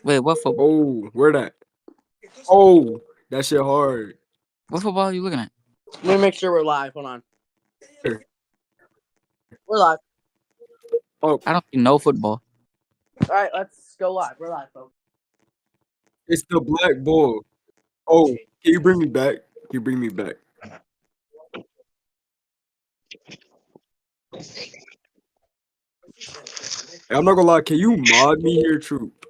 Wait, what football? Oh, where that? Oh, that shit hard. What football are you looking at? Let me make sure we're live. Hold on. Here. We're live. Oh, I don't see no football. All right, let's go live. We're live, folks. it's the Black Bull. Oh, can you bring me back? Can you bring me back? Hey, I'm not gonna lie. Can you mod me here, Troop?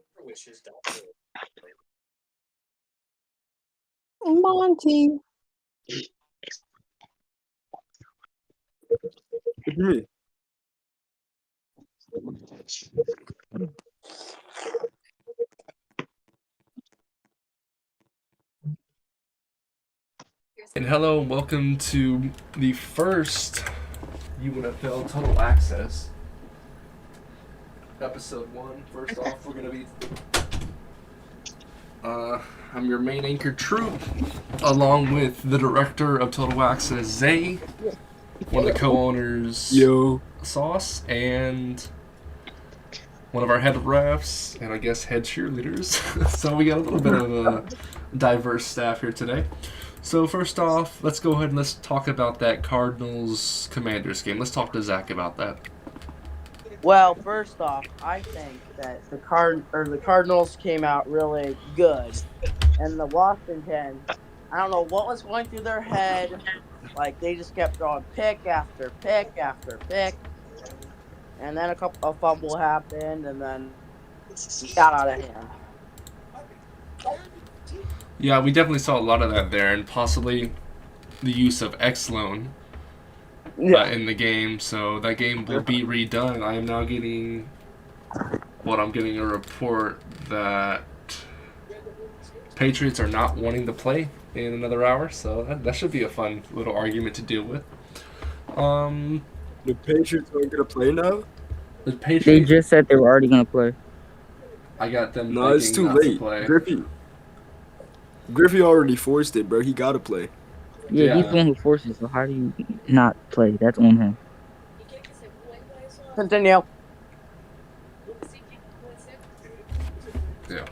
Monty. What do you mean? And hello, and welcome to the first Unfl Total Access. Episode 1. First off, we're going to be... I'm your main anchor, Troop, along with the director of Total Access, Zay, one of the co-owners, Yo. Sauce, and one of our head refs, and I guess head cheerleaders. So we got a little bit of a diverse staff here today. So first off, let's go ahead and let's talk about that Cardinals-Commanders game. Let's talk to Zach about that. Well, first off, I think that the Cardinals came out really good, and the Washington, I don't know what was going through their head. Like they just kept throwing pick after pick after pick, and then a fumble happened, and then it got out of hand. Yeah, we definitely saw a lot of that there, and possibly the use of X-Loan in the game. So that game will be redone. I am now getting a report that Patriots are not wanting to play in another hour. So that should be a fun little argument to deal with. The Patriots aren't gonna play now? The They Patriots. just said they were already gonna play. I got them. No, it's too not to late. play. Griffey already forced it, bro. He gotta play. Yeah, he's the one who forced it. So how do you not play? That's on him. Continue. Yeah.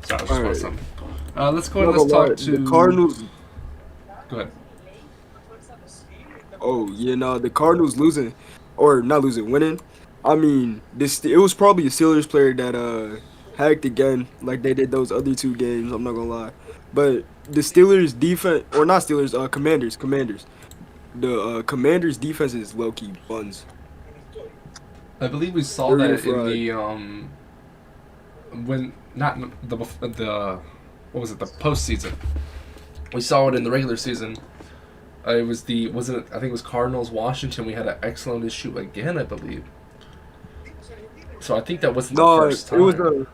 So I was just Alright. about something. Let's go ahead and Not let's gonna lie, talk to the Cardinals. Go ahead. Oh yeah, no, the Cardinals losing, or not losing, winning. I mean, it was probably a Steelers player that hacked again, like they did those other two games. I'm not gonna lie, but the Steelers defense, or not Steelers, Commanders. The Commanders defense is low key buns. I believe we saw They're that in fried. the when not the what was it, the postseason. We saw it in the regular season. It was I think it was Cardinals Washington. We had an excellent issue again, I believe. So I think that wasn't the No, first time.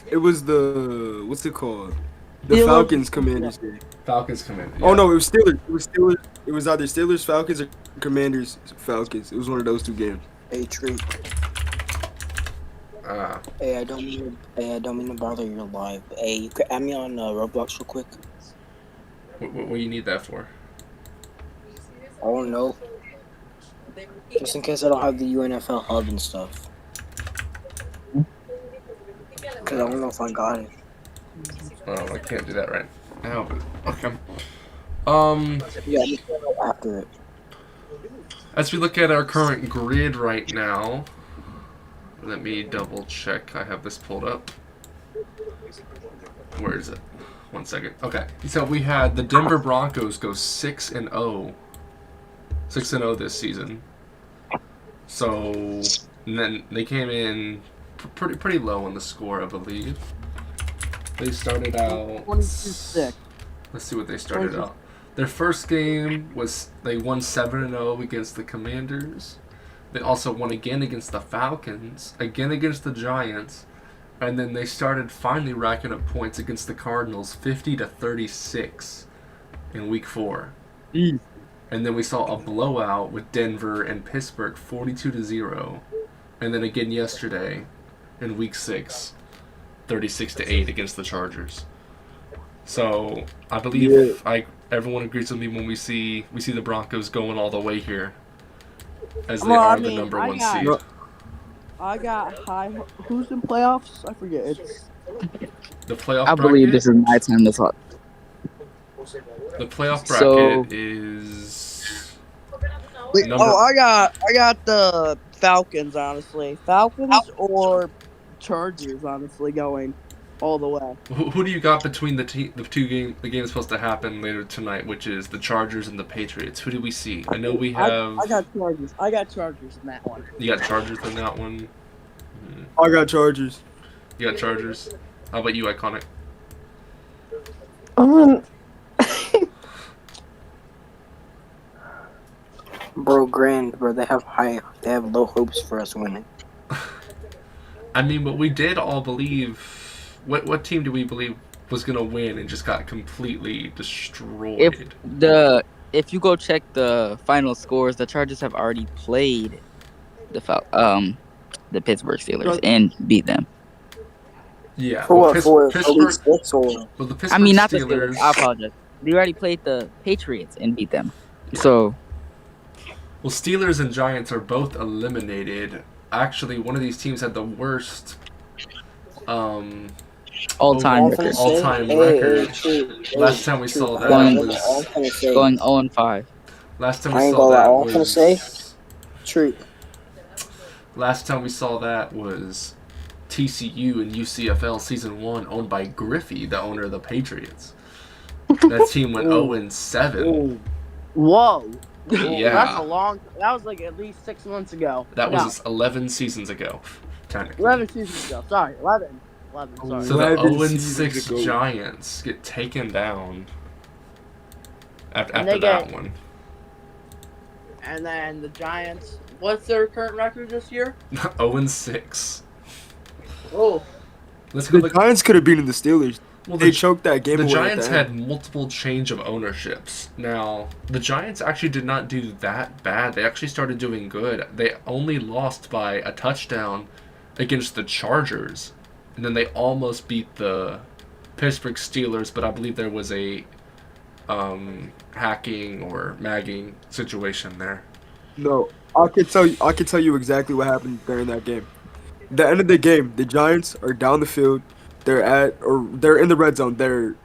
it was the what's it called? The Steelers- Falcons Commanders game. Falcons come in. Oh yeah. no, it was Steelers. It was either Steelers Falcons or Commanders Falcons. It was one of those two games. Hey, Tree. Ah, Hey, I don't mean to bother your live. Hey, you could add me on Roblox real quick. what do you need that for? I don't know. Just in case I don't have the UNFL hub and stuff. Cause I don't know if I got it. Oh, I can't do that right now, but okay. Yeah, just after it. As we look at our current grid right now, let me double check. I have this pulled up. Where is it? 1 second. Okay. So we had the Denver Broncos go 6-0. 6-0 this season. So and then they came in pretty low on the score, I believe. They started out 22-6. Let's see what they started out. Their first game was they won 7-0 against the Commanders. They also won again against the Falcons, again against the Giants, and then they started finally racking up points against the Cardinals, 50-36 in Week 4. Jeez. And then we saw a blowout with Denver and Pittsburgh, 42-0, and then again yesterday in Week 6, 36-8 against the Chargers. So I believe everyone agrees with me when we see the Broncos going all the way here, as they are the number one seed. I got high. Who's in playoffs? I forget. It's The playoff I believe bracket. this is my time to talk. The playoff bracket So is wait. number. Oh, I got the Falcons. Honestly, Falcons or Chargers. Honestly, going all the way. Who do you got between the games supposed to happen later tonight, which is the Chargers and the Patriots? Who do we see? I know we I have. got Chargers. I got Chargers in that one. You got Chargers in that one. I got Chargers. You got Chargers. How about you, Iconic? Bro, grand, bro. They have low hopes for us winning. I mean, but we did all believe. What team do we believe was gonna win and just got completely destroyed? if you go check the final scores, the Chargers have already played the Pittsburgh Steelers and beat them. Yeah. For what? For Pittsburgh. week 6 or? Well, the Pittsburgh I mean, not the Steelers. Steelers. I apologize. They already played the Patriots and beat them. So Well, Steelers and Giants are both eliminated. Actually, one of these teams had the worst all-time All I'm record, finna all-time say- record. true. Last time we saw that Going- All I'm was finna say- going 0-5. last time I we ain't saw gonna lie, that all I'm finna say- True. last time we saw that was TCU and UCFL season 1, owned by Griffey, the owner of the Patriots. That team went 0-7. Ooh. Whoa. Yeah. That's a long. That was like at least 6 months ago. That No, was 11 seasons ago, technically. 11 seasons ago. Sorry, 11. 11. Sorry. So the 11 0-6 seasons ago. Giants get taken down after And they that get- one. And then the Giants. What's their current record this year? 0-6. Oh, Let's go The look. Giants could have beaten the Steelers. Well, They choked that game The away at Giants the end. had multiple change of ownerships. Now, the Giants actually did not do that bad. They actually started doing good. They only lost by a touchdown against the Chargers. And then they almost beat the Pittsburgh Steelers, but I believe there was a hacking or magging situation there. No, I can tell you exactly what happened during that game. The end of the game, the Giants are down the field. They're in the red zone. They're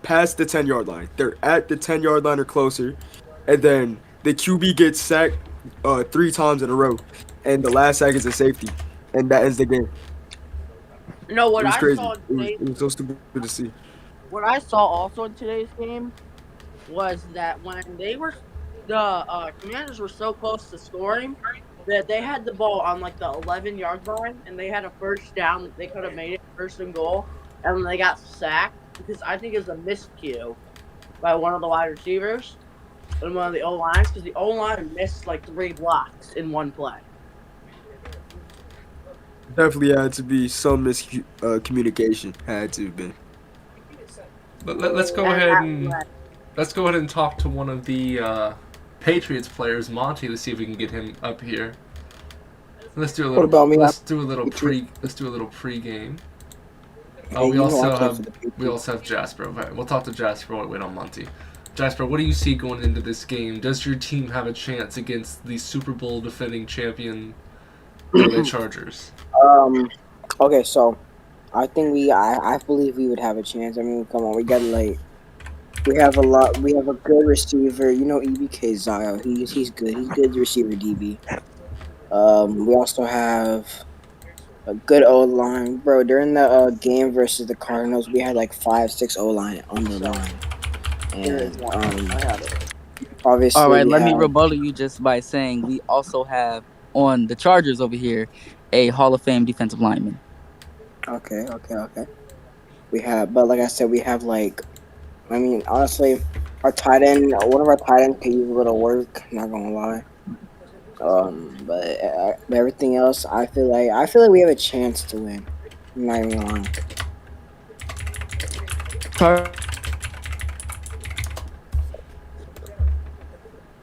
past the 10-yard line. They're at the 10-yard line or closer, and then the QB gets sacked 3 times in a row, and the last sack is a safety, and that ends the game. you know what It was I crazy. saw in today's It was so stupid to see. What I saw also in today's game was that when the Commanders were so close to scoring that they had the ball on like the 11-yard line and they had a first down that they could have made it first and goal, and then they got sacked because I think it was a miscue by one of the wide receivers and one of the O-lines because the O-line missed like 3 blocks in one play. Definitely had to be some miscommunication. Had to have been. Let's go And ahead that and play- let's go ahead and talk to one of the Patriots players, Monty. Let's see if we can get him up here. Let's do a little. What about me? Let's do a little pre-game. Oh, we you know also I play have for the Patriots. we also have Jasper. Okay, we'll talk to Jasper while we wait on Monty. Jasper, what do you see going into this game? Does your team have a chance against the Super Bowl defending champion LA Chargers? Okay, so I think I believe we would have a chance. I mean, come on, we have a good receiver. You know, EBK Zio. He's good. He's good receiver DB. We also have a good O line, bro. During the game versus the Cardinals, we had like 5-6 O line on the line, and I have it. obviously. All right, we let me have- rebuttal you just by saying we also have on the Chargers over here a Hall of Fame defensive lineman. Okay. We have, but like I said, we have like, I mean, honestly, our tight end, one of our tight ends could use a little work. Not gonna lie. But everything else, I feel like we have a chance to win. I'm not even lying.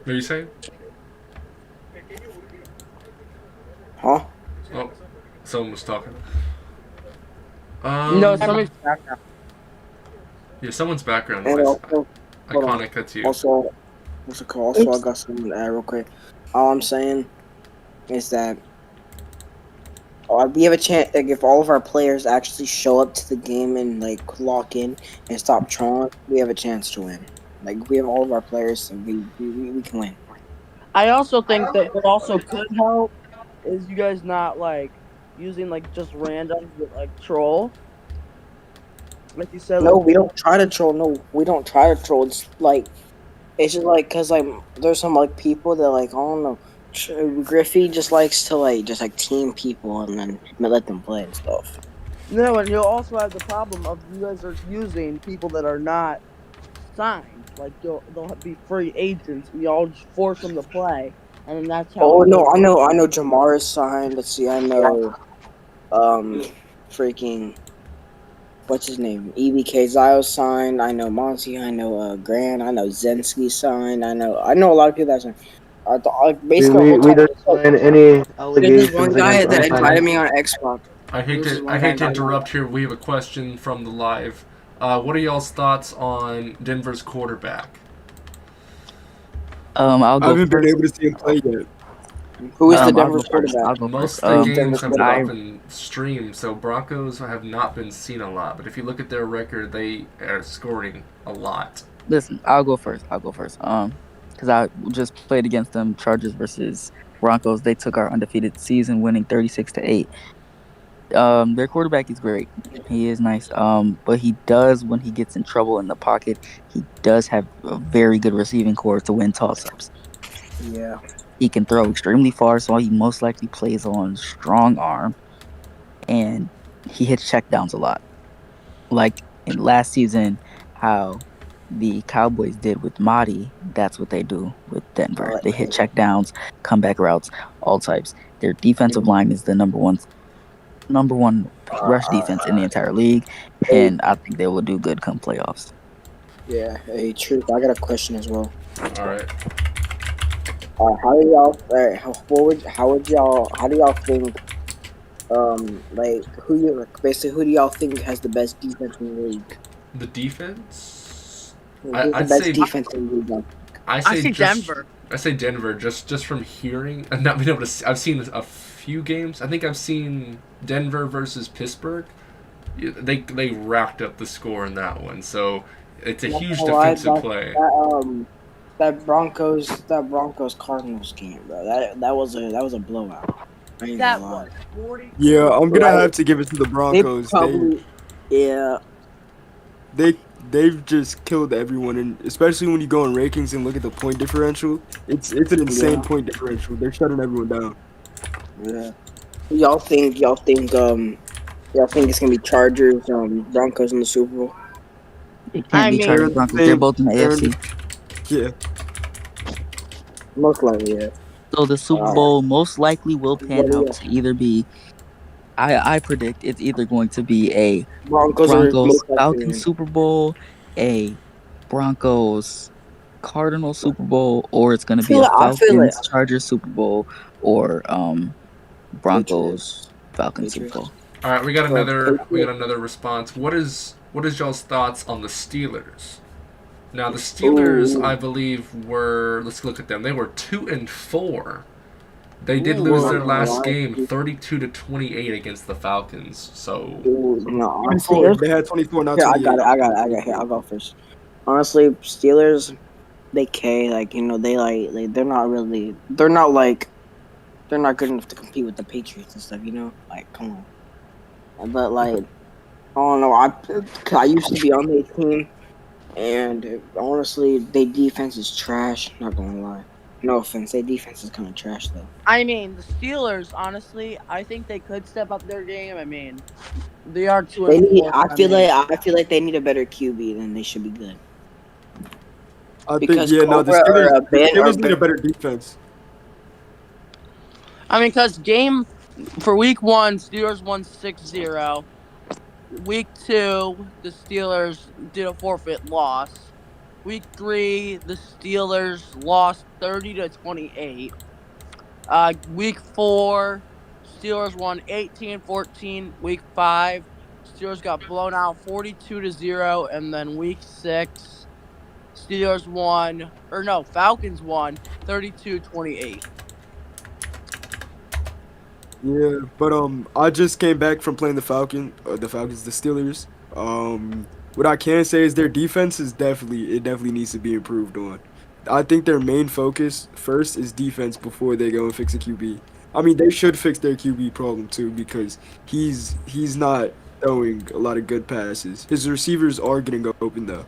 What are you saying? Huh? Oh, someone was talking. No, somebody's background. Yeah, someone's background And noise. also, hold on. Iconic, that's you. Also, what's it called? Also, I got something to add real quick. All I'm saying is that We have a chance. Like, if all of our players actually show up to the game and like lock in and stop trolling, we have a chance to win. Like, we have all of our players, so we can win. I also think that what also could help is you guys not like using like just randoms that like troll. Like you said, No, like we don't try to troll. No, we don't try to troll. It's just like because like there's some like people that like I don't know. Griffey just likes to like just like team people and then let them play and stuff. no, and you'll also have the problem of you guys are using people that are not signed. Like they'll be free agents. We all just force them to play, and then that's how. Oh no, I know Jamar is signed. Let's see, I know freaking what's his name? EBK Zio signed. I know Monty. I know Grant. I know Zensky signed. I know a lot of people that signed. Basically, our whole We time. don't find any There's this one allegations guy against that invited unsigned. me on Xbox. I hate This is to one guy that- interrupt here. We have a question from the live. What are y'all's thoughts on Denver's quarterback? I'll I go haven't been first. able to see him play yet. Who is the I'll Denver go first. quarterback? I'll go Most first. of the Denver's games have quarterback. not been streamed, so Broncos have not been seen a lot. But if you look at their record, they are scoring a lot. Listen, I'll go first. Because I just played against them, Chargers versus Broncos. They took our undefeated season, winning 36-8. Their quarterback is great. He is nice. But he does, when he gets in trouble in the pocket, he does have a very good receiving core to win toss-ups. Yeah. He can throw extremely far, so he most likely plays on strong arm, and he hits checkdowns a lot. Like in last season, how the Cowboys did with Marty, that's what they do with Denver. They hit checkdowns, comeback routes, all types. Their defensive line is the number one rush defense in the entire league, and I think they will do good come playoffs. Yeah. Hey, truth. I got a question as well. All right. How do y'all? How do y'all think? Like who do y'all think has the best defense in the league? The defense. Who's I'd the best say defense in the league? I I see just, Denver. I say Denver just from hearing and not being able to. I've seen a few games. I think I've seen Denver versus Pittsburgh. They racked up the score in that one, so it's a huge defensive play. That Broncos Cardinals game, bro. That was a blowout. I ain't That gonna lie. was 40. Yeah, I'm gonna Right. have to give it to the They Broncos. probably, yeah. They've just killed everyone, and especially when you go in rankings and look at the point differential, it's an insane Yeah. point differential. They're shutting everyone down. Yeah. Y'all think it's gonna be Chargers, Broncos in the Super Bowl? It I can't be mean- Chargers Broncos. They're both in the They're in AFC. Yeah, Most likely, yeah. So the Super Bowl most likely will pan What do out to either be. I predict it's either going to be a Broncos are Broncos most likely. Falcons Super Bowl, a Broncos Cardinals Super Bowl, or it's going to be a I feel it. Falcons Chargers Super Bowl, or Broncos Falcons Super Patriots. Bowl. All right, we got Patriots. another response. What is y'all's thoughts on the Steelers? Now the Steelers, Ooh. I believe, were, let's look at them. They were 2-4. They did Ooh. lose their last game 32-28 against the Falcons. So Ooh, no, honestly, 24. They had 24, not here, 28. I got it. Here, I'll go first. Honestly, Steelers, they they're not good enough to compete with the Patriots and stuff. Like, come on. But like, I don't know. I used to be on their team, and honestly, their defense is trash. Not gonna lie. No offense, their defense is kind of trash though. I mean, the Steelers, honestly, I think they could step up their game. I mean, they are 2-4. I feel like they need a better QB than they should be good. I think Because the Cobra Steelers, or Ben or need a better defense. I mean, because for week 1, Steelers won 6-0. Week 2, the Steelers did a forfeit loss. Week 3, the Steelers lost 30-28. Week 4, Steelers won 18-14. Week 5, Steelers got blown out 42-0. And then week 6, Falcons won 32-28. Yeah, but I just came back from playing the Falcons, the Steelers. What I can say is their defense is definitely needs to be improved on. I think their main focus first is defense before they go and fix a QB. I mean, they should fix their QB problem too because he's not throwing a lot of good passes. His receivers are getting open though.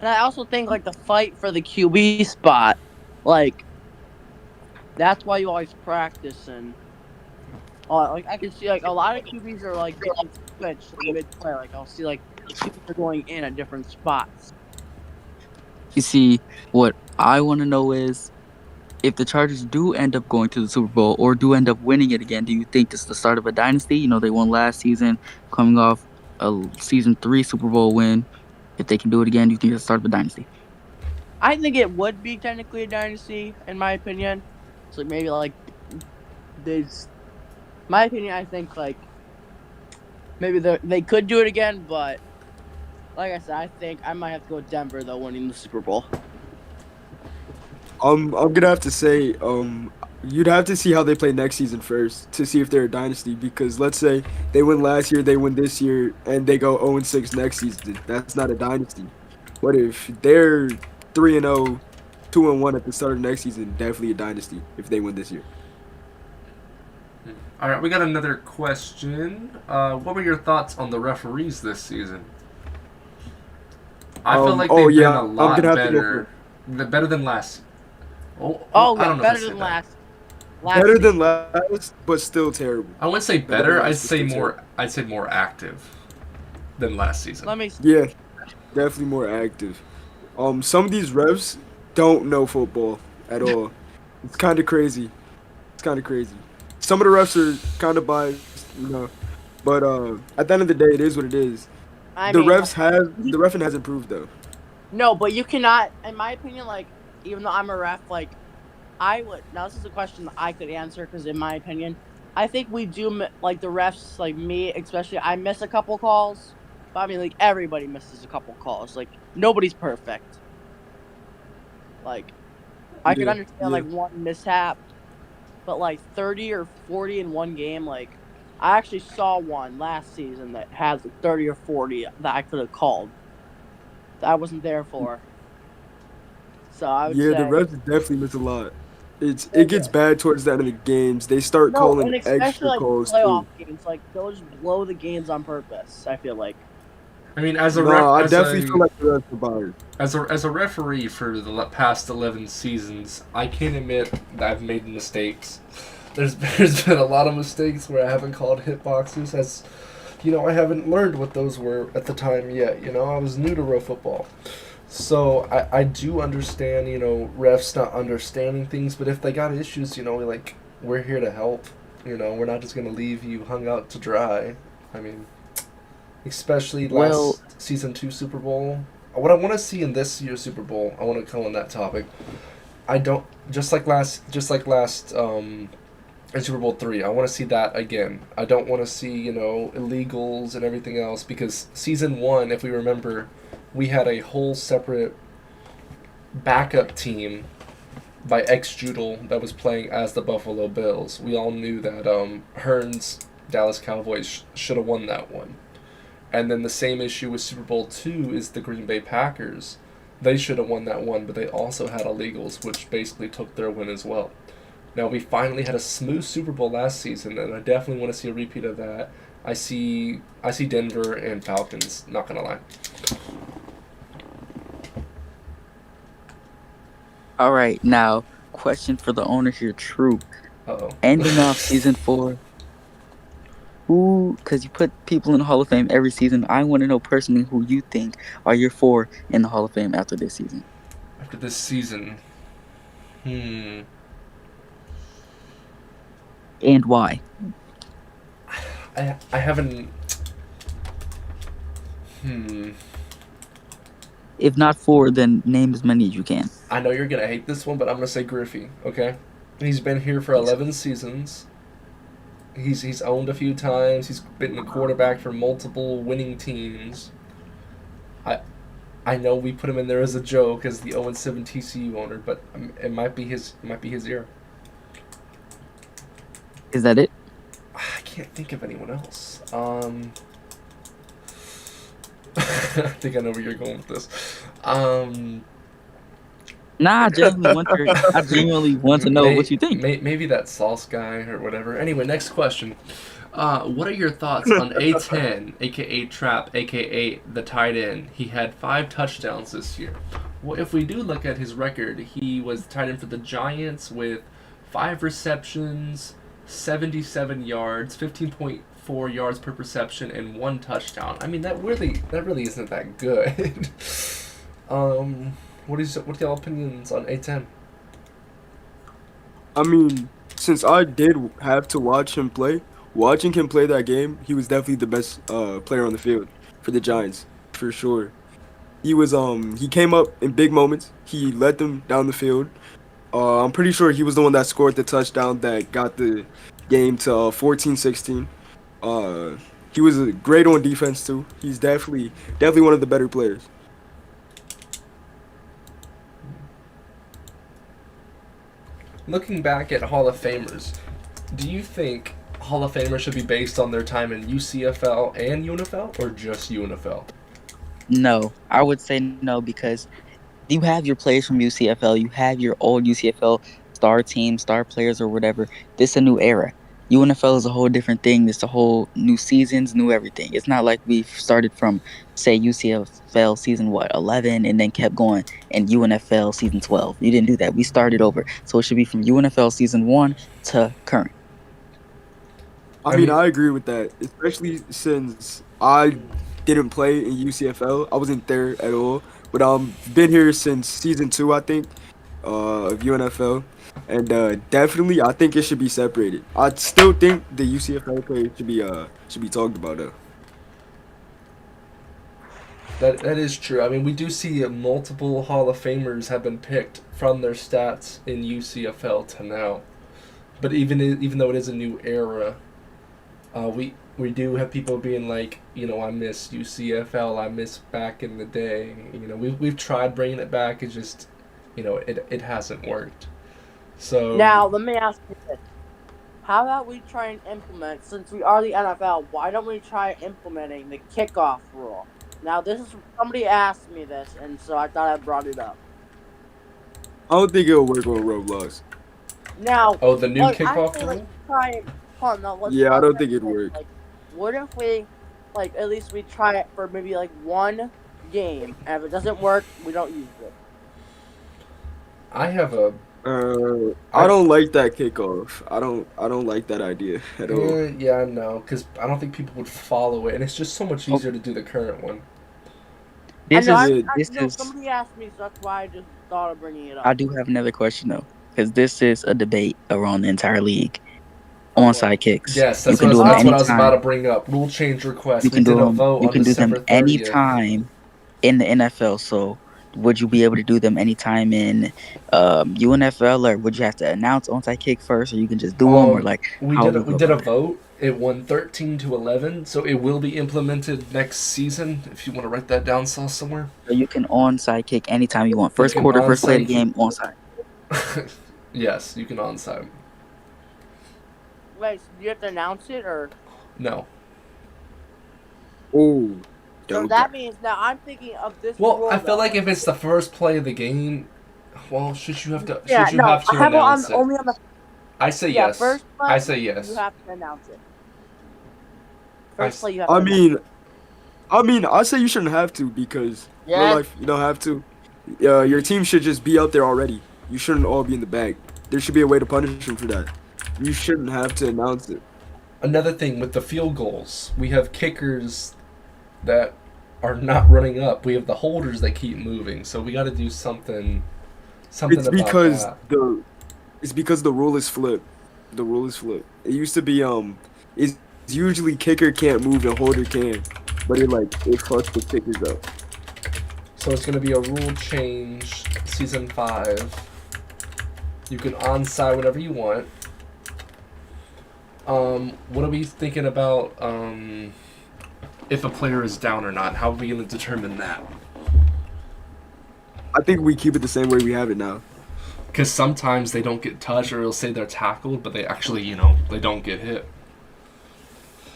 And I also think like the fight for the QB spot, like that's why you always practice and like I can see like a lot of QBs are like getting switched like, mid play. Like I'll see like QBs are going in at different spots. You see, what I want to know is if the Chargers do end up going to the Super Bowl or do end up winning it again, do you think this is the start of a dynasty? You know, they won last season, coming off a season 3 Super Bowl win. If they can do it again, do you think it's the start of a dynasty? I think it would be technically a dynasty in my opinion. So maybe like there's my opinion. I think like maybe they could do it again, but like I said, I think I might have to go with Denver though, winning the Super Bowl. I'm gonna have to say, you'd have to see how they play next season first to see if they're a dynasty. Because let's say they win last year, they win this year, and they go 0-6 next season. That's not a dynasty. What if they're 3-0, 2-1 at the start of next season? Definitely a dynasty if they win this year. All right, we got another question. What were your thoughts on the referees this season? I feel like Oh they've been yeah, a I'm lot gonna have to go for better than last. Oh I yeah, don't know if I better said than that. last better season. than last, but still terrible. I wouldn't say Better better. than I'd last, but say still more. terrible. I'd say more active than last season. Let me. Yeah, definitely more active. Some of these refs don't know football at all. It's kind of crazy. It's kind of crazy. Some of the refs are kind of biased. But at the end of the day, it is what it is. I mean, like, The refing has improved though. no, but you cannot, in my opinion, like even though I'm a ref, like I would. Now this is a question that I could answer because, in my opinion, I think we do like the refs, like me especially. I miss a couple calls, but I mean, like everybody misses a couple calls. Like nobody's perfect. Like I could Yeah, understand yeah. like one mishap, but like 30 or 40 in one game, like I actually saw one last season that had like 30 or 40 that I could have called that I wasn't there for. So I would Yeah, the say refs definitely miss a lot. It and gets bad towards the end of the games. They start no, calling and especially extra like calls playoff too. games, like they'll just blow the games on purpose. I feel like. I mean, as a No, ref, I definitely feel like the refs are biased. as a referee for the past 11 seasons, I can admit that I've made mistakes. There's been a lot of mistakes where I haven't called hitboxes as I haven't learned what those were at the time yet. I was new to row football. So I do understand, refs not understanding things, but if they got issues, we're here to help. We're not just gonna leave you hung out to dry. I mean, especially Well, last season 2 Super Bowl. What I want to see in this year's Super Bowl, I want to come on that topic. I don't just like last in Super Bowl 3. I want to see that again. I don't want to see illegals and everything else because season 1, if we remember, we had a whole separate backup team by ex Judel that was playing as the Buffalo Bills. We all knew that Hearn's Dallas Cowboys should have won that one. And then the same issue with Super Bowl 2 is the Green Bay Packers. They should have won that one, but they also had illegals, which basically took their win as well. Now, we finally had a smooth Super Bowl last season, and I definitely want to see a repeat of that. I see Denver and Falcons, not going to lie. all right. Now, question for the owner here, Troop. Uh-oh. Ending off season 4, because you put people in the Hall of Fame every season, I want to know personally who you think are your 4 in the Hall of Fame after this season. After this season, And why? I haven't. If not 4, then name as many as you can. I know you're gonna hate this one, but I'm gonna say Griffey. Okay, he's been here for Yes. 11 seasons. He's owned a few times. He's been a quarterback for multiple winning teams. I know we put him in there as a joke as the 0-7 TCU owner, but it might be his year. Is that it? I can't think of anyone else. I think I know where you're going with this. Nah, I genuinely want to know what you think. Maybe that sauce guy or whatever. Anyway, next question. What are your thoughts on A10, aka Trap, aka the tight end? He had 5 touchdowns this year. Well, if we do look at his record, he was tight end for the Giants with 5 receptions, 77 yards, 15.4 yards per reception, and 1 touchdown. I mean, that really isn't that good. What are y'all opinions on A10? I mean, since I did have to watch him play, watching him play that game, he was definitely the best player on the field for the Giants, for sure. He came up in big moments. He led them down the field. I'm pretty sure he was the one that scored the touchdown that got the game to 14-16. Uh, he was great on defense too. He's definitely one of the better players. Looking back at Hall of Famers, do you think Hall of Famers should be based on their time in UCFL and UNFL, or just UNFL? No, I would say no because you have your players from UCFL, you have your old UCFL star team, star players, or whatever. This is a new era. UNFL is a whole different thing. It's a whole new seasons, new everything. It's not like we've started from, say, UCFL season 11 and then kept going and UNFL season 12. You didn't do that. We started over, so it should be from UNFL season 1 to current. I mean, I agree with that, especially since I didn't play in UCFL. I wasn't there at all, but been here since season 2, I think, of UNFL, and definitely I think it should be separated. I still think the UCFL players should be talked about though. That is true. I mean, we do see multiple Hall of Famers have been picked from their stats in UCFL to now. But even though it is a new era, we do have people being like, I miss UCFL, I miss back in the day. We've tried bringing it back. It's just, it hasn't worked. So Now, let me ask you this. How about we try and implement, since we are the NFL, why don't we try implementing the kickoff rule? Now, somebody asked me this, and so I thought I brought it up. I don't think it'll work on Roblox. Now, the new kickoff rule? Yeah, I don't think it'd work. What if we, at least we try it for maybe, one game, and if it doesn't work, we don't use it? I don't like that kickoff. I don't like that idea at all. Yeah, no, because I don't think people would follow it, and it's just so much easier to do the current one. Somebody asked me, so that's why I just thought of bringing it up. I do have another question though, because this is a debate around the entire league. Onside kicks. Yes, that's what I was about to bring up. Rule change requests. You can do them anytime in the NFL. So, would you be able to do them anytime in UNFL, or would you have to announce onside kick first, or you can just do them, or we did a vote. It won 13-11, so it will be implemented next season. If you want to write that down, somewhere. So you can onside kick anytime you want. First quarter, first play of the game, onside. Yes, you can onside. Wait, so do you have to announce it, or? No. Oh. So that means, now I'm thinking of this rule, I feel like if it's the first play of the game, should you have to announce it? I say yes. First play, I say yes. You have to announce it. First play, you have to announce it. I say you shouldn't have to, because real life, you don't have to. Your team should just be out there already. You shouldn't all be in the bag. There should be a way to punish them for that. You shouldn't have to announce it. Another thing with the field goals, we have kickers that are not running up. We have the holders that keep moving. So we got to do something. It's because the rule is flipped. The rule is flipped. It used to be it's usually kicker can't move and holder can, but it fucks the kickers up. So it's gonna be a rule change, season 5. You can onside whenever you want. What are we thinking about if a player is down or not? How are we going to determine that? I think we keep it the same way we have it now. Because sometimes they don't get touched, or it'll say they're tackled, but they actually, they don't get hit.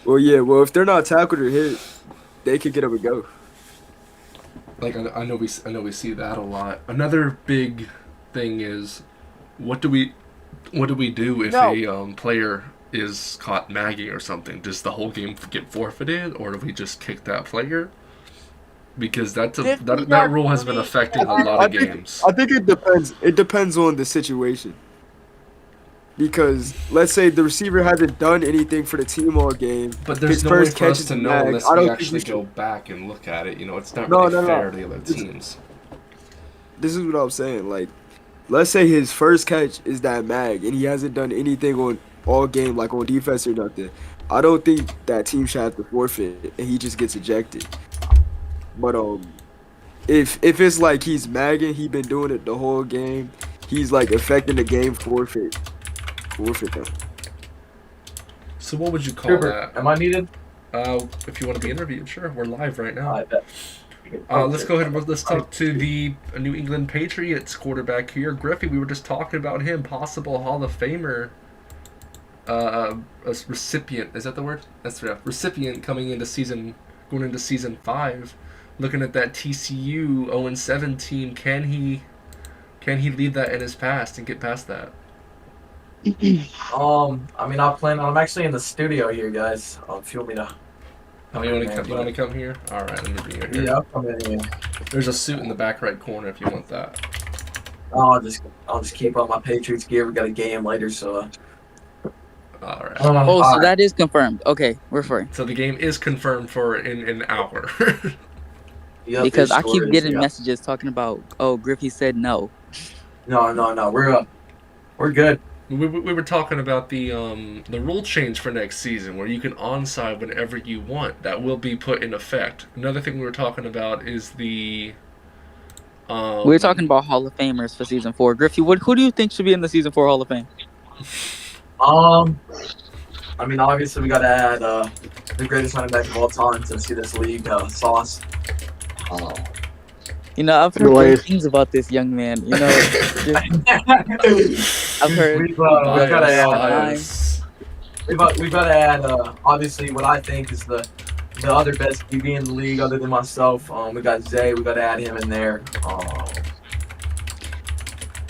Well, yeah. Well, if they're not tackled or hit, they could get up and go. Like I know we see that a lot. Another big thing is, what do we do if No. a player is caught nagging or something? Does the whole game get forfeited, or do we just kick that player? Because that rule has been affecting a lot of games. I think it depends. It depends on the situation. Because let's say the receiver hasn't done anything for the team all game. But there's his no way first for catch us is to a know mag. unless I we don't think actually you go should. back and look at it. It's not No, really no, fair no. to the other teams. This is what I'm saying. Like, let's say his first catch is that mag, and he hasn't done anything on all game, like on defense or nothing. I don't think that team should have to forfeit, and he just gets ejected. But if it's like he's magging, he been doing it the whole game. He's like affecting the game. Forfeit them. So what would you call Trooper, that? am I needed? If you want to be interviewed, sure. We're live right now. I bet. Let's go ahead and let's talk to the New England Patriots quarterback here, Griffey. We were just talking about him, possible Hall of Famer, a recipient. Is that the word? That's right. Recipient going into season 5. Looking at that TCU 0-7 team, can he leave that in his past and get past that? I mean, I'm actually in the studio here, guys. If you want me to. You want to come here? All right, let me bring you here. Yeah, I'll come in here. There's a suit in the back right corner if you want that. I'll just keep on my Patriots gear. We got a game later, so. All right. Oh, so alright. that is confirmed. Okay, we're free. So the game is confirmed for in an hour. Yep, Because it I sure keep is, getting yeah. messages talking about, oh, Griffey said no. No. We're good. we were talking about the rule change for next season, where you can onside whenever you want. That will be put in effect. Another thing we were talking about is the. We were talking about Hall of Famers for season 4. Griffey, who do you think should be in the season 4 Hall of Fame? I mean, obviously we gotta add the greatest running back of all time to see this league, Sauce. You know, I've heard great things about this young man. You know, I've heard. We've gotta add. Bias. We've got to add, obviously, what I think is the other best DB in the league, other than myself. We got Zay. We got to add him in there.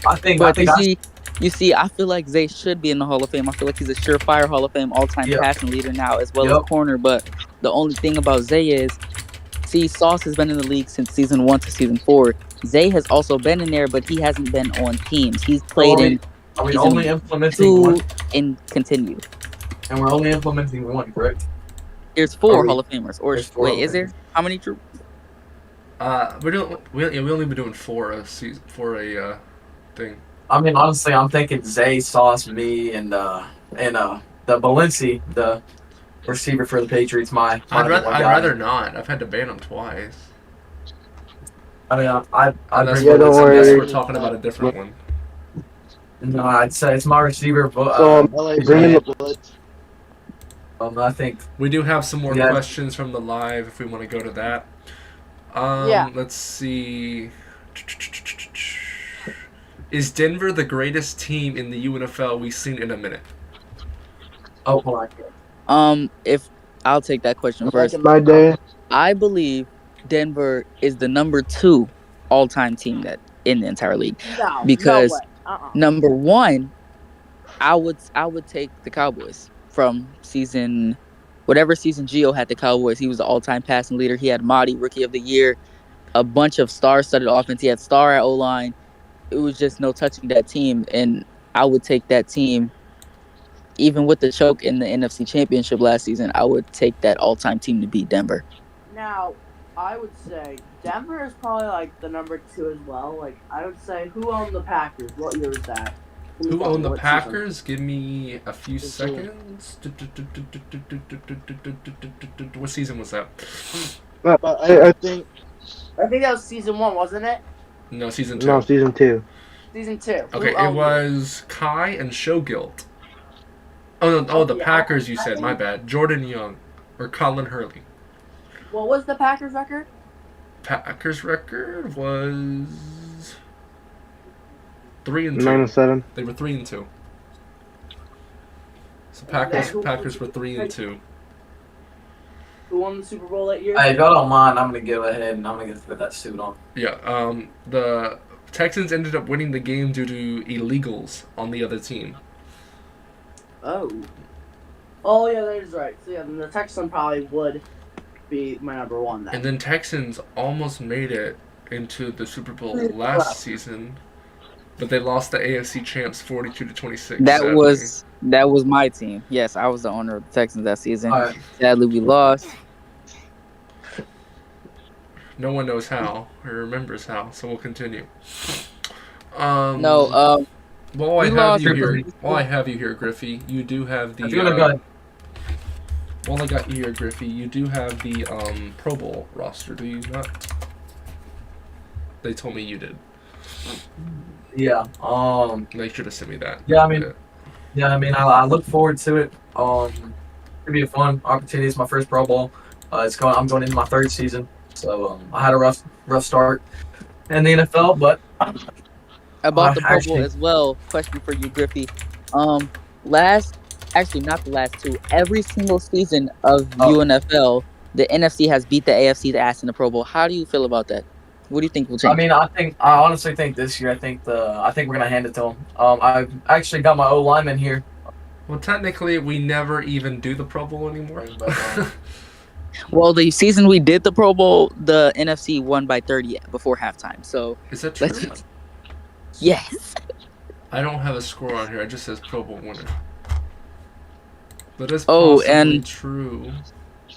But you see, I feel like Zay should be in the Hall of Fame. I feel like he's a surefire Hall of Fame all-time passing leader now, as well as corner. But the only thing about Zay is, see, Sauce has been in the league since season 1 to season 4. Zay has also been in there, but he hasn't been on teams. He's played Are we only implementing one? And continue. And we're only implementing one, correct? There's 4 Hall of Famers. Or wait, is there? How many true? We only been doing 4 a thing. I mean, honestly, I'm thinking Zay, Sauce, me, and the Balenci, the receiver for the Patriots. I'd rather not. I've had to ban him twice. I mean, Unless we're talking about a different one. No, I'd say it's my receiver. But, bring in the Blitz. I think we do have some more questions from the live if we want to go to that. Let's see. Is Denver the greatest team in the UNFL we've seen in a minute? Oh my. If I'll take that question first. My day. I believe Denver is the number 2 all-time team that in the entire league. Because number 1, I would take the Cowboys from whatever season Gio had the Cowboys. He was the all-time passing leader. He had Mahdi, Rookie of the Year, a bunch of star-studded offense. He had Star at O-line. It was just no touching that team, and I would take that team. Even with the choke in the NFC Championship last season, I would take that all-time team to beat Denver. Now, I would say Denver is probably like the number 2 as well. Like, I would say, who owned the Packers? What year was that? Who owned the Packers? Give me a few seconds. What season was that? I think that was season 1, wasn't it? No, season 2. No, season 2. Season 2. Okay, it was Kai and Showgilt. The Packers, you said. My bad. Jordan Young or Colin Hurley. What was the Packers record? Packers record was 3-2. 9-7. They were 3-2. So Packers were 3-2. Who won the Super Bowl that year? Hey, if y'all don't mind, I'm gonna go ahead and I'm gonna put that suit on. Yeah. The Texans ended up winning the game due to illegals on the other team. Oh. Oh yeah, that is right. So yeah, then the Texans probably would be my number one then. And then Texans almost made it into the Super Bowl last season, but they lost the AFC champs 42-26. That was my team. Yes, I was the owner of the Texans that season. All right. Sadly, we lost. No one knows how or remembers how, so we'll continue. No, While I we have lost. you here, Griffey, you do have the. If you wanna go ahead. While I got you here, Griffey, you do have the Pro Bowl roster, do you not? They told me you did. Yeah. Make sure to send me that. Yeah, I mean, I look forward to it. It'll be a fun opportunity. It's my first Pro Bowl. I'm going into my third season, so I had a rough start in the NFL, but About the Pro Bowl as well. Question for you, Griffey. Not the last two. Every single season of UNFL, the NFC has beat the AFC's ass in the Pro Bowl. How do you feel about that? What do you think will change? I mean, I honestly think this year, I think we're gonna hand it to them. I've actually got my O lineman here. Well, technically, we never even do the Pro Bowl anymore. But, well, the season we did the Pro Bowl, the NFC won by 30 before halftime. So is that true? Yes. I don't have a score on here. It just says Pro Bowl winner. But it's possibly true.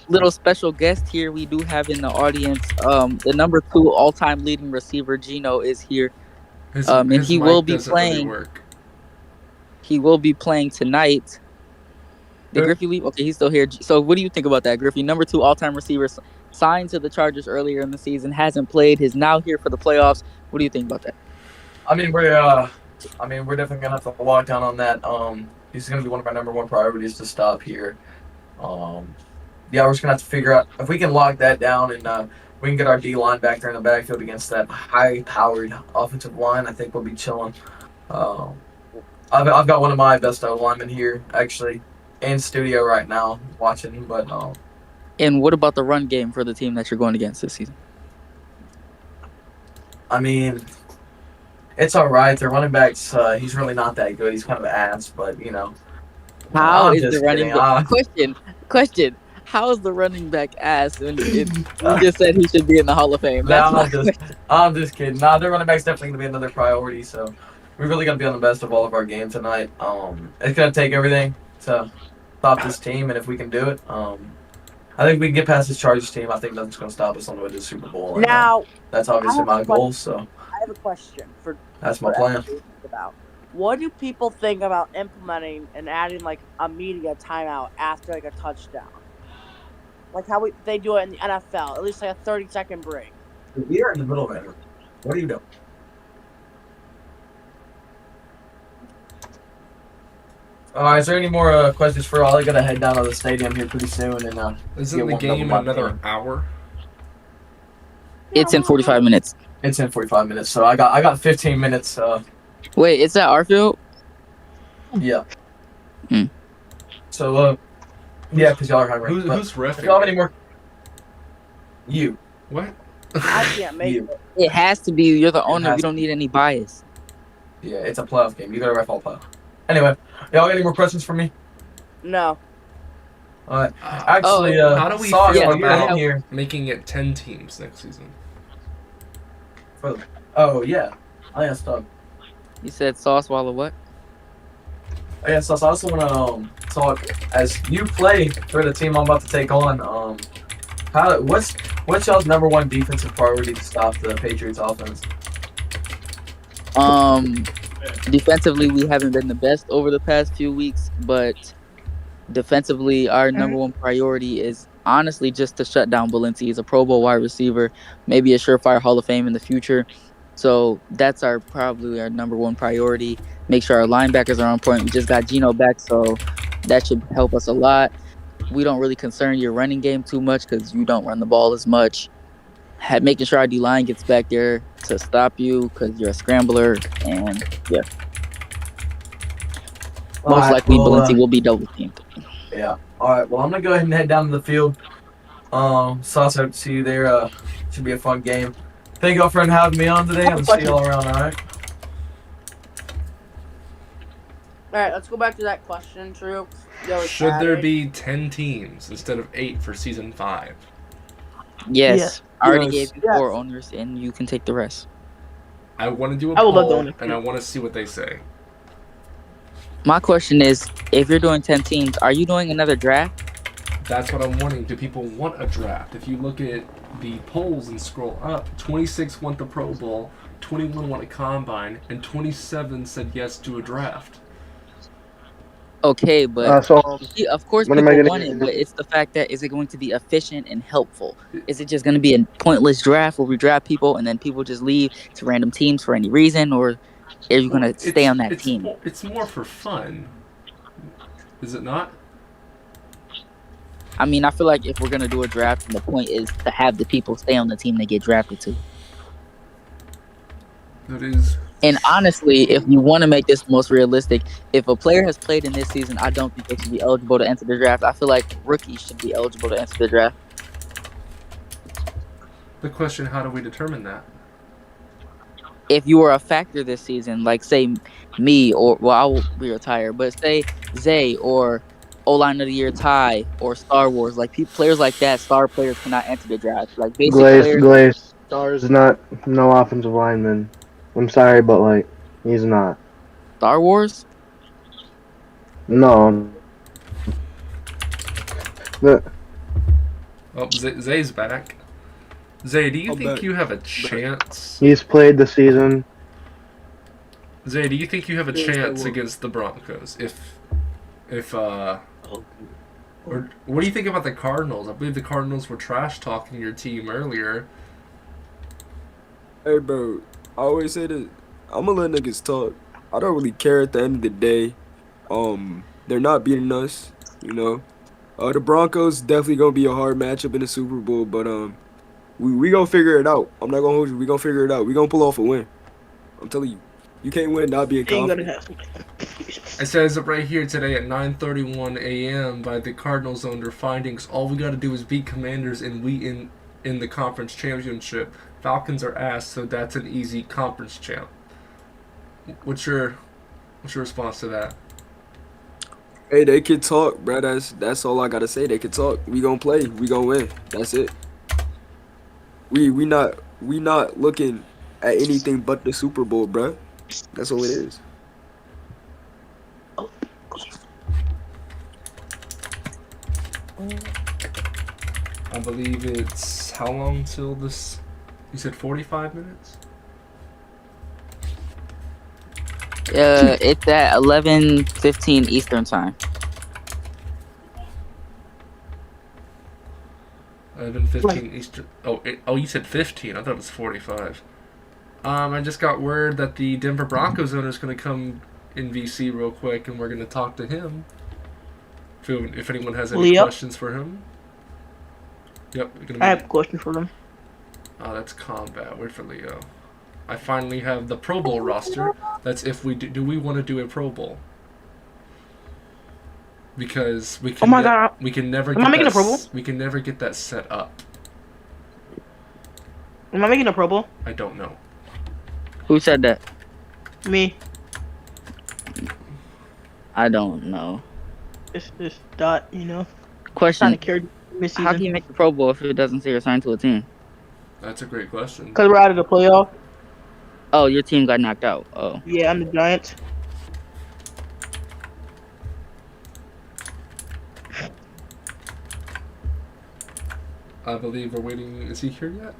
Little special guest here we do have in the audience. The number 2 all-time leading receiver Gino is here. And he will be playing. Really he will be playing tonight. Did Griffey leave? Okay, he's still here. So what do you think about that, Griffey? Number 2 all-time receiver signed to the Chargers earlier in the season, hasn't played, is now here for the playoffs. What do you think about that? I mean, we're definitely gonna have to lock down on that. He's gonna be one of our number 1 priorities to stop here. Yeah, we're just gonna have to figure out if we can lock that down and we can get our D line back there in the backfield against that high-powered offensive line. I think we'll be chilling. I've got one of my best linemen here actually in studio right now watching. But and what about the run game for the team that you're going against this season? I mean, it's all right. Their running backs, he's really not that good. He's kind of an ass, but you know. How is the running back? Question. How is the running back ass when you just said he should be in the Hall of Fame? I'm just kidding. Nah, their running back's definitely gonna be another priority. So we really gotta be on the best of all of our games tonight. It's gonna take everything to stop this team, and if we can do it, I think we can get past this Chargers team. I think nothing's gonna stop us on the way to the Super Bowl. And, now, that's obviously my goal. So I have a question that's my plan. About what do people think about implementing and adding like a media timeout after like a touchdown? Like how they do it in the NFL, at least like a 30-second break. We are in the middle of it. What are you doing? Is there any more questions for all? I gotta head down to the stadium here pretty soon, and isn't the game another hour? It's in 45 minutes. It's in 45 minutes, so I got 15 minutes. Wait, it's at our field? Yeah. So yeah, because y'all are hungry. Who's ref? If y'all have any more? You. What? I can't make it. It has to be. You're the owner. You don't need any bias. Yeah, it's a playoff game. You gotta ref all playoff. Anyway, y'all got any more questions for me? No. Alright. Actually, how do we feel about here making it 10 teams next season? Oh yeah, I asked Doug. You said Sauce Waller what? Yeah, so I also want to talk as you play for the team I'm about to take on. What's y'all's number 1 defensive priority to stop the Patriots offense? Defensively, we haven't been the best over the past few weeks, but defensively, our number 1 priority is honestly just to shut down Valencia. He's a Pro Bowl wide receiver, maybe a surefire Hall of Fame in the future. So that's probably our number 1 priority. Make sure our linebackers are on point. We just got Gino back, so that should help us a lot. We don't really concern your running game too much because you don't run the ball as much. making sure our D line gets back there to stop you because you're a scrambler, and yeah, All most right. likely Well, Balenci will be double teamed. yeah. All right. Well, I'm gonna go ahead and head down to the field. Sauce, hope to see you there. Should be a fun game. Thank y'all for having me on today. I'm see y'all around. All right. All right, let's go back to that question, True. Should there be 10 teams instead of 8 for season 5? Yes, I already gave Yes. you 4 owners, and you can take the rest. I want to do a I would love to poll, own it. and I want to see what they say. My question is, if you're doing 10 teams, are you doing another draft? That's what I'm wondering. Do people want a draft? If you look at the polls and scroll up, 26 want the Pro Bowl, 21 want a combine, and 27 said yes to a draft. Okay, but So of course when am I people gonna want get it, but it's the fact that is it going to be efficient and helpful? Is it just going to be a pointless draft where we draft people and then people just leave to random teams for any reason, or are you going to stay on that team? It's more for fun. Is it not? I mean, I feel like if we're going to do a draft, the point is to have the people stay on the team they get drafted to. That is. And honestly, if you want to make this most realistic, if a player has played in this season, I don't think they should be eligible to enter the draft. I feel like rookies should be eligible to enter the draft. The question, how do we determine that? If you were a factor this season, like say me, or well, I will be retired, but say Zay or O-line of the year Ty or Star Wars, like players like that, star players cannot enter the draft. Like basic players. Glaze Star is not no offensive lineman. I'm sorry, but like he's not. Star Wars? No. Oh, Zay's back. Zay, do you think back. you have a chance? He's played the season. Zay, do you think you have a Yes, I chance will. against the Broncos? Or what do you think about the Cardinals? I believe the Cardinals were trash talking your team earlier. Hey, bro. I always say this. I'm gonna let niggas talk. I don't really care at the end of the day. They're not beating us, you know. The Broncos definitely gonna be a hard matchup in the Super Bowl, but we gonna figure it out. I'm not gonna hold you. We gonna figure it out. We gonna pull off a win. I'm telling you, you can't win not being Ain't gonna confident. happen. It says right here today at 9:31 a.m. by the Cardinals on their findings. All we got to do is beat Commanders and we in the conference championship. Falcons are ass, so that's an easy conference champ. What's your response to that? Hey, they can talk, bro. That's all I gotta say. They can talk. We gonna play. We gonna win. That's it. We not looking at anything but the Super Bowl, bro. That's all it is. I believe it's how long till this? You said 45 minutes? It's at 11:15 Eastern time. 11:15 Eastern. Oh, you said 15. I thought it was 45. I just got word that the Denver Broncos owner is going to come in VC real quick, and we're going to talk to him. If anyone has any Leo? questions for him. Yep. I have a question for them. Oh, that's combat. Wait for Leo. I finally have the Pro Bowl roster. That's if we do we want to do a Pro Bowl? Because we can. Oh my God. We can never. Am I making a Pro Bowl? We can never get that set up. Am I making a Pro Bowl? I don't know. Who said that? Me. I don't know. It's Dot, you know. Trying Question: to carry this how can season. you make the Pro Bowl if it doesn't say you're signed to a team? That's a great question. Because we're out of the playoff. Oh, your team got knocked out. Oh, Yeah, I'm the Giants. I believe we're waiting. Is he here yet?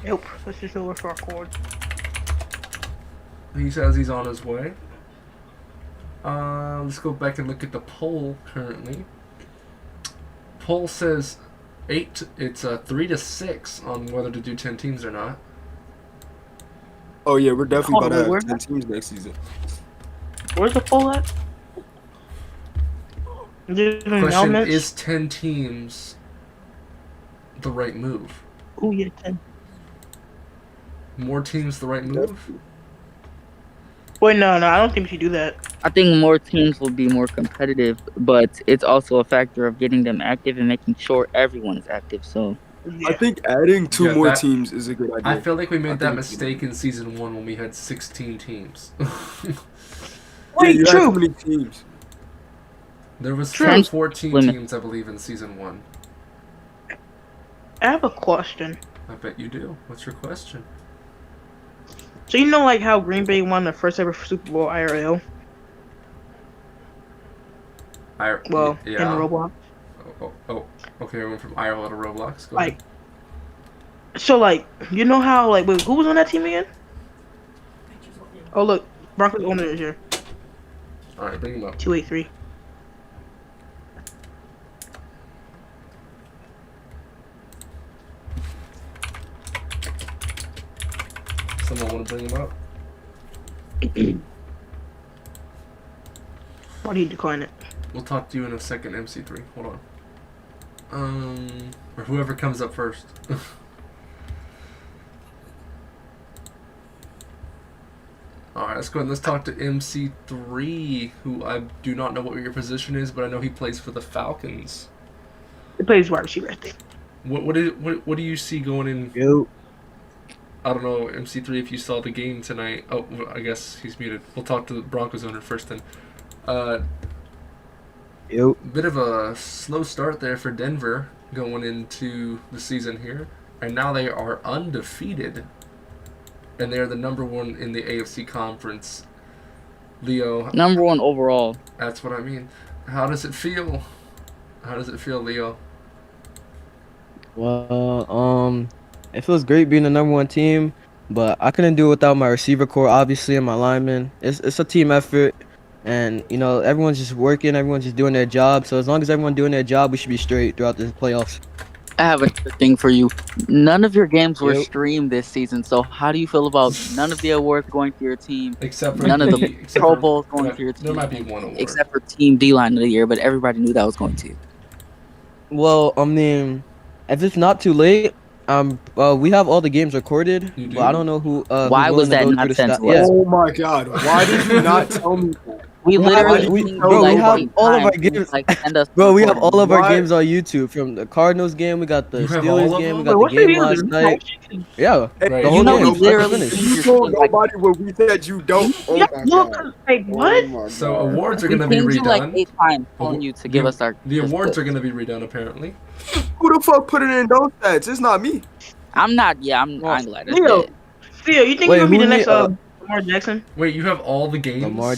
Nope. Let's just over for our cord. He says he's on his way. Let's go back and look at the poll currently. Poll says 8. It's 3-6 on whether to do 10 teams or not. Oh yeah, we're definitely Hold about on, to where- have 10 teams next season. Where's the poll at? Is there an Question: announcement? Is 10 teams the right move? Ooh, yeah, 10. More teams, the right move? Wait, no, I don't think we should do that. I think more teams will be more competitive, but it's also a factor of getting them active and making sure everyone is active. So I Yeah. think adding two Yeah, more that- teams is a good idea. I feel like we I made that think it's a good mistake in season 1 when we had 16 teams. Wait, you had true. too many teams. There was True. 14 Limit. teams, I believe, in season 1. I have a question. I bet you do. What's your question? So you know, like how Green Bay won the first ever Super Bowl IRL? Well, in Roblox. Oh, okay, I went from IRL to Roblox. Go Like, ahead. so like, you know how like, wait, who was on that team again? Oh look, Broncos owner is here. Alright, bring him up. 283. Someone want to bring him up? Why do you decline it? We'll talk to you in a second, MC3. Hold on. Or whoever comes up first. Alright, let's go ahead and let's talk to MC3, who I do not know what your position is, but I know he plays for the Falcons. He plays wide receiver, I think. What do you see going in? Yo. I don't know, MC3, if you saw the game tonight. Oh, I guess he's muted. We'll talk to the Broncos owner first then. Yo. Bit of a slow start there for Denver going into the season here. And now they are undefeated. And they're the number 1 in the AFC conference. Leo, number 1 overall. that's what I mean. How does it feel? How does it feel, Leo? Well, it feels great being the number 1 team, but I couldn't do it without my receiver core, obviously, and my linemen. It's a team effort, and you know everyone's just working, everyone's just doing their job. So as long as everyone's doing their job, we should be straight throughout the playoffs. I have another thing for you. None of your games were Yep. streamed this season, so how do you feel about none of the awards going to your team, Except for none of the except Pro for- Bowls going there- to your There team, might be one award. except for Team D-Line of the Year, but everybody knew that was going to. Well, I mean, if it's not too late, we have all the games recorded, You do? but I don't know who. Why who's was willing to that go not through the sent sta- to Yeah. us? Oh my god! Why did you not tell me that? We Why literally did you pinged tell you me like that? 8 all of our times. You games- like, send us Bro, we have recordings. all of our Why- games on YouTube. From the Cardinals game, we got the You have Steelers all of game, we them? got Wait, the what's game last night. Yeah, Hey, Right. the You whole know game. we start to literally finish. pinged You your told team like nobody what we said you don't. Oh Yeah, my look, god. like what? Oh my So god. awards are we going to be pinged you like redone. 8 times telling you to give us our. The awards are list. going to be redone apparently. Who the fuck put it in those stats? It's not me. I'm not. Yeah, I'm glad it's Leo, dead. Theo, you think Wait, you're gonna be who the next need- Lamar Jackson? Wait, you have all the games? Lamar-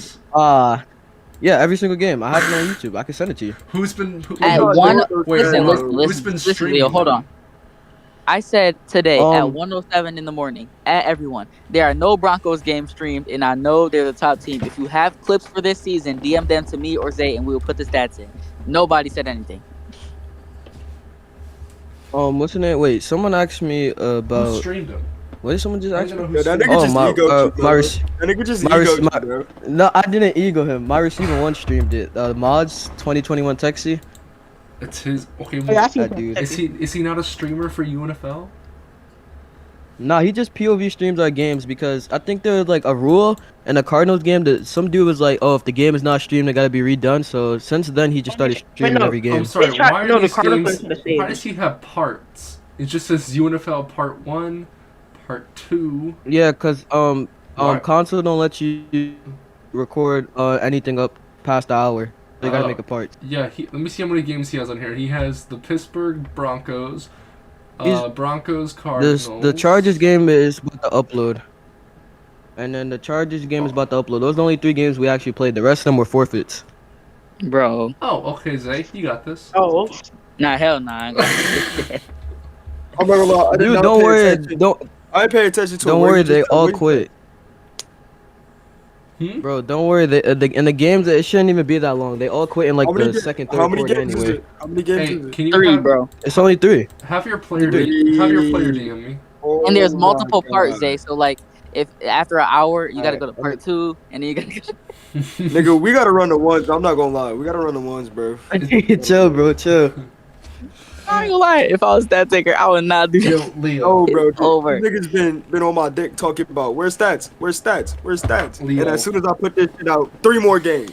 Yeah, every single game. I have it on YouTube. I can send it to you. Who's been who, At God, one, those wait, listen, hold on. listen, Who's been listen, streaming Leo, hold them? on. I said today at Um, 1:07 in the morning at everyone. There are no Broncos games streamed, and I know they're the top team. If you have clips for this season, DM them to me or Zay, and we will put the stats in. Nobody said anything. What's the name? Wait, someone asked me Who about. streamed them? What did someone just I ask don't know me? who Yo, that streamed nigga Oh, just my- egoed you, bro. my That nigga just my egoed my- you, bro. No, I didn't ego him. My receiver one streamed it. Mods 2021 Texie. It's his. Okay, Hey, I see That dude. is he not a streamer for UNFL? Nah, he just POV streams our games because I think there was like a rule in the Cardinals game that some dude was like, "Oh, if the game is not streamed, it gotta be redone." So since then, he just started streaming no. every game. I'm sorry. They tried- Why are no, the these Cardinals games? players could've saved Why it. does he have parts? It just says UNFL Part 1, Part 2. Yeah, cause Why? console don't let you record anything up past the hour. They gotta Oh. make a part. Yeah, let me see how many games he has on here. He has the Pittsburgh Broncos, He's- Broncos Cardinals. The Chargers game is about to upload, and then the Chargers game is about to upload. Those are the only 3 games we actually played. The rest of them were forfeits. Bro. Oh, okay, Zay, you got this. Oh, Nah, hell nah. I ain't gonna- I'm not gonna lie. I did Dude, not don't pay worry. attention. Don't I ain't paying attention to don't a word worry. you just They said. all What you quit, bro. Don't worry. In the games, it shouldn't even be that long. They all quit in like How many the ga- second, How third many quarter games is anyway. it? How many games Hey, is it? can you 3, have, bro. It's only 3. have your player Three. DM me? And there's Oh multiple my parts, God. Zay. So like, if after an hour, you gotta Alright, go to part 2, and then you gotta. Nigga, we gotta run the ones. I'm not gonna lie. We gotta run the ones, bro. Chill, bro. Chill. I ain't gonna lie. If I was that taker, I would not do Yo, that. Leo. Oh, bro, It's over. these niggas been on my dick talking about where's stats, where's stats, where's stats. Leo. And as soon as I put this shit out, 3 more games.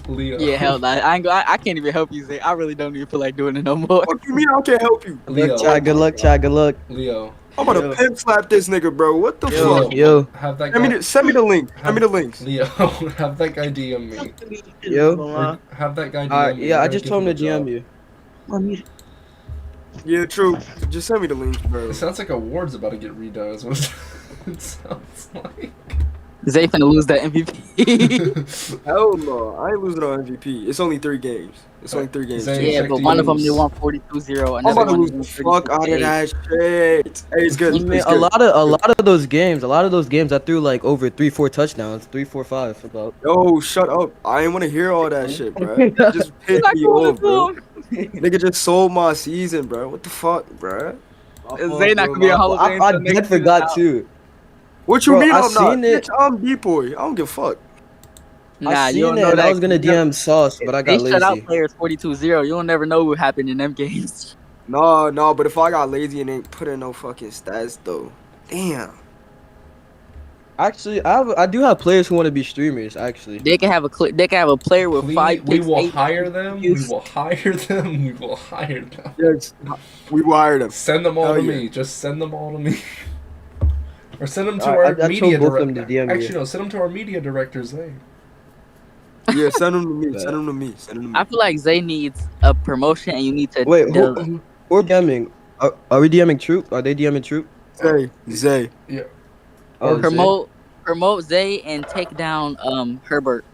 Leo. Yeah, hell, nah. I can't even help you, Zay. I really don't even feel like doing it no more. What you mean I can't help you? Leo. Good luck, Chad. Good luck. Leo. I'm about to pimp slap this nigga, bro. What the Yo, fuck? yo, Have that Send guy. me the link. Send me the links. Leo, have that guy DM me. yo. Or have that guy DM Alright, me. yeah, We're I gonna just give told him him to a job. DM you. Yeah, true. Just send me the link, bro. It sounds like award's about to get redone. Is what it sounds like. Zay finna lose that MVP. Hell no. I ain't losing on MVP. It's only 3 games. It's only 3 games. Zay, Yeah, check but the one of them use. they won 42-0. I'm Another about to one lose they the won fuck out of 36-8. that shit. Hey, it's good. I mean, It's a good. lot of those games, I threw like over 3-4 touchdowns, 3-4-5 about. Yo, shut up. I ain't want to hear all that shit, bro. Just You're pissed not me going off, bro. to Nigga just sold my season, bro. What the fuck, bro? Zay not gonna be a Hall of Fame. I till next did season forgot out. too. What you Bro, mean I I'm not? seen it. Bitch, I'm D-boy. I don't give a fuck. Nah, I you seen don't it know and that. I was gonna DM Sauce, but I They got shut out lazy. players 42-0. You'll never know what happened in them games. No, but if I got lazy and ain't put in no fucking stats, though. Damn. Actually, I do have players who want to be streamers. Actually, They can have a player with 5 We picks. will 8 hire them. We views. will hire them. We will hire them. Yes, we wired him. Send them all Hell to yeah. me. Just send them all to me. Or send them to Alright, our I media told both of them director. to DM you. Actually, no. Send them to our media directors. Yeah, send him to me. Send him to me. Send him to me. I feel like Zay needs a promotion, and you need to. wait, who are DMing? Are we DMing Troop? Are they DMing Troop? Zay. Oh, Zay. promote Zay and take down Herbert.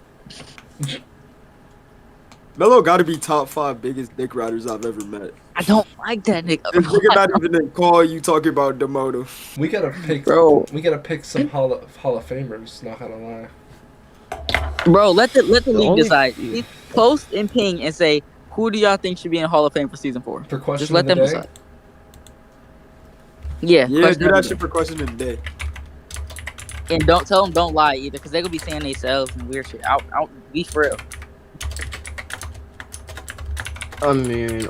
Melo got to be top 5 biggest dick riders I've ever met. I don't like that nigga. This nigga not even in call you talking about Demoto. We gotta pick. Bro. We gotta pick some Hall of Famers. Not gonna lie. Bro, let the league only- decide. Post and ping and say who do y'all think should be in Hall of Fame for season 4. For question Just let of the them day. decide. Yeah, Yeah, question do of that the shit for question of the day. day. And don't tell them don't lie either, because they gonna be saying themselves and weird shit. Out, be for real. I mean,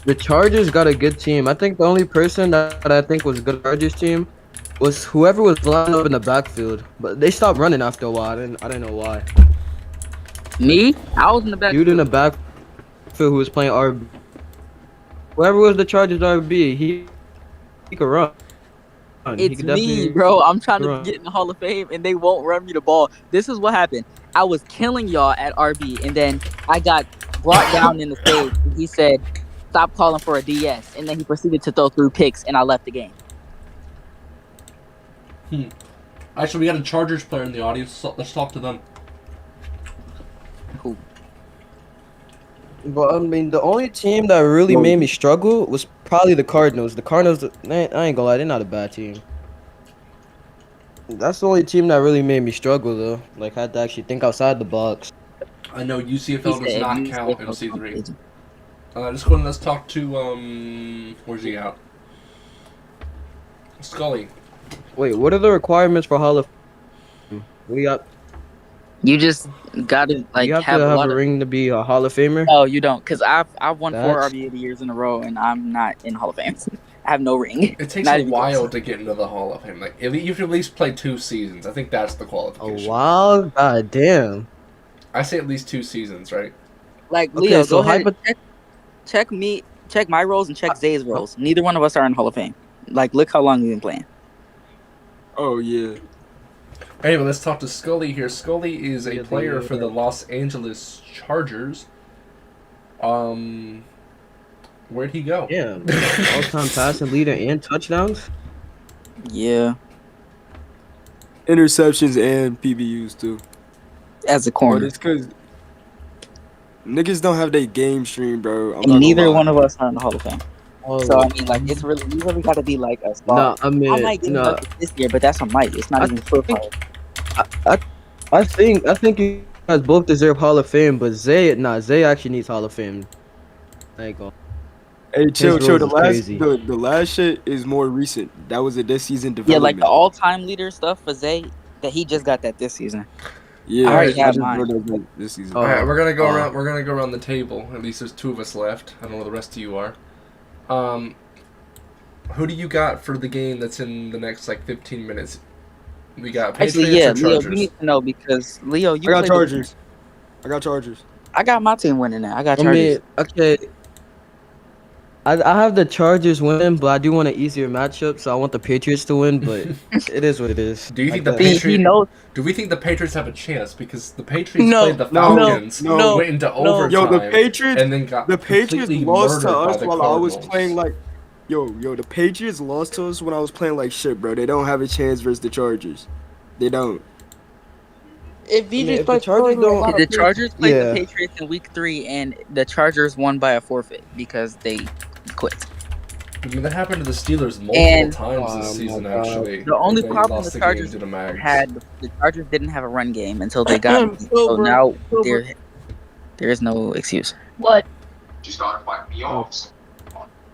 the Chargers got a good team. I think the only person that I think was good Chargers team was whoever was lined up in the backfield. But they stopped running after a while. I didn't know why. Me? I was in the back. Dude in the backfield who was playing RB. Whoever was the Chargers RB, he could run. He It's could me, definitely bro. I'm trying to run. get in the Hall of Fame, and they won't run me the ball. This is what happened. I was killing y'all at RB, and then I got brought down in the stage, and he said, "Stop calling for a DS," and then he proceeded to throw 3 picks, and I left the game. Actually, we got a Chargers player in the audience. So let's talk to them. Cool. But I mean, the only team that really made me struggle was probably the Cardinals. The Cardinals, I ain't gonna lie, they're not a bad team. That's the only team that really made me struggle, though. Like, I had to actually think outside the box. I know He UCFL does said, not "You count said in season no 3. Let's go and let's talk to where's he at? Scully. Wait, what are the requirements for Hall of Fame? We got. You just gotta like You have have to a have lot a of. ring to be a Hall of Famer. Oh, you don't, because I've won 4 That's- RB 80 years in a row, and I'm not in Hall of Fame. I have no ring. It takes Not a even while close. to get into the Hall of Fame. Like, you have to at least play 2 seasons. I think that's the A qualification. while? God damn. I say at least 2 seasons, right? Like Okay, Leo, so go ahead. Check me, check my roles, and check Zay's roles. Neither one of us are in Hall of Fame. Like, look how long we've been playing. Oh, yeah. Anyway, let's talk to Scully here. Scully is a Yeah, player for the Los Angeles Chargers. Where'd he go? Yeah. All-time passing leader and touchdowns. Yeah, Interceptions and PBUs, too. as a But corner. it's because niggas don't have their game stream, bro. I'm not And gonna neither lie. one of us are in the Hall of Fame. Oh, So I mean, like, it's really you really got to be like a no, star. I mean, I might get no. inducted this year, but that's a might. It's not I even profile. I think you guys both deserve Hall of Fame, but Zay actually needs Hall of Fame. I ain't gonna. Hey, chill. His The roles is last, crazy. the last shit is more recent. That was a this season Yeah, development. like the all-time leader stuff for Zay, that he just got that this season. Yeah, I already I have just mine. wrote those like this season. Oh. All right, we're gonna go Oh. around. We're gonna go around the table. At least there's 2 of us left. I don't know where the rest of you are. Who do you got for the game that's in the next like 15 minutes? We got Patriots Actually, yeah, or Leo, you Chargers? need to know because Leo, you I got played Chargers. I got Chargers. I got my team winning now. I got I Chargers. mean, okay. I have the Chargers winning, but I do want an easier matchup, so I want the Patriots to win. But it is what it is. Do you think I the guess. He knows. Do we think the Patriots have a chance? Because the Patriots No, played the no, Falcons, no, went into no. overtime, Yo, the Patriots, and then got the Patriots completely lost to murdered by us the while I was Cardinals. playing like, yo, the Patriots lost to us when I was playing like shit, bro. They don't have a chance versus the Chargers. They don't. If mean, VJ's if the played Chargers don't- The Chargers played Yeah. the Patriots in week 3, and the Chargers won by a forfeit because they quit. I mean, that happened to the Steelers multiple And- times Oh this my season. God. Actually, The only They problem lost the the game Chargers to the Mags. the Chargers didn't have a run game until they got beat. So Silver, now Silver. there is no excuse. What? She started fighting me off.